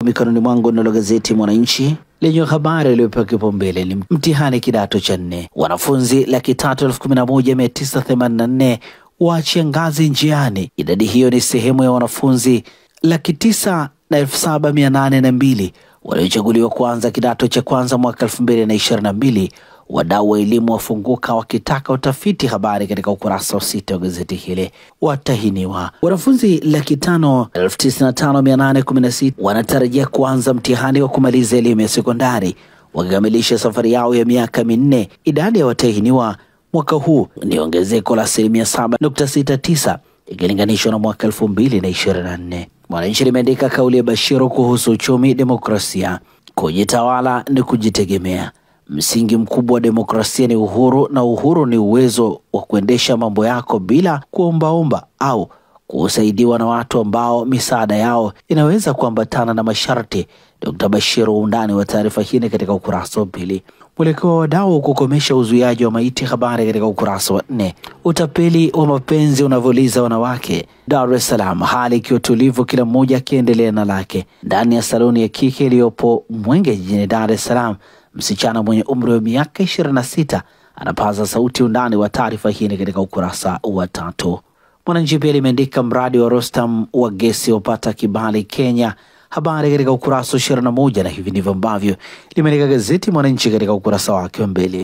Mikononi mwangu nalo gazeti Mwananchi lenye habari iliyopewa kipaumbele ni mtihani kidato cha 4. Wanafunzi 311,984 waachia ngazi njiani. Idadi hiyo ni sehemu ya wanafunzi 907,802 waliochaguliwa kuanza kidato cha kwanza mwaka 2022. Wadau wa elimu wafunguka wakitaka utafiti. Habari katika ukurasa wa 6 wa gazeti hili. Watahiniwa wanafunzi 595,816 wanatarajia kuanza mtihani wa kumaliza elimu ya sekondari wakikamilisha safari yao ya miaka 4. Idadi ya watahiniwa mwaka huu ni ongezeko la 7.69 ikilinganishwa na mwaka 2024. Mwananchi limeandika kauli ya Bashiru kuhusu uchumi demokrasia. Kujitawala ni kujitegemea. Msingi mkubwa wa demokrasia ni uhuru, na uhuru ni uwezo wa kuendesha mambo yako bila kuombaomba au kusaidiwa na watu ambao misaada yao inaweza kuambatana na masharti. Dr. Bashiru. Undani wa taarifa hii katika ukurasa wa 2. Mwelekeo wa wadau kukomesha uzuiaji wa maiti. Habari katika ukurasa wa 4. Utapeli wa mapenzi unavyoliza wanawake. Dar es Salaam, hali ikiwa tulivu, kila mmoja akiendelea na lake. Ndani ya saloni ya kike iliyopo Mwenge jijini Dar es Salaam, msichana mwenye umri wa miaka 26 anapaza sauti. Undani wa taarifa hii katika ukurasa wa 3. Mwananchi pia limeandika mradi wa Rostam wa gesi upata kibali Kenya. Habari katika ukurasa wa 21, na hivi ndivyo ambavyo limeandika gazeti Mwananchi katika ukurasa wake wa mbele.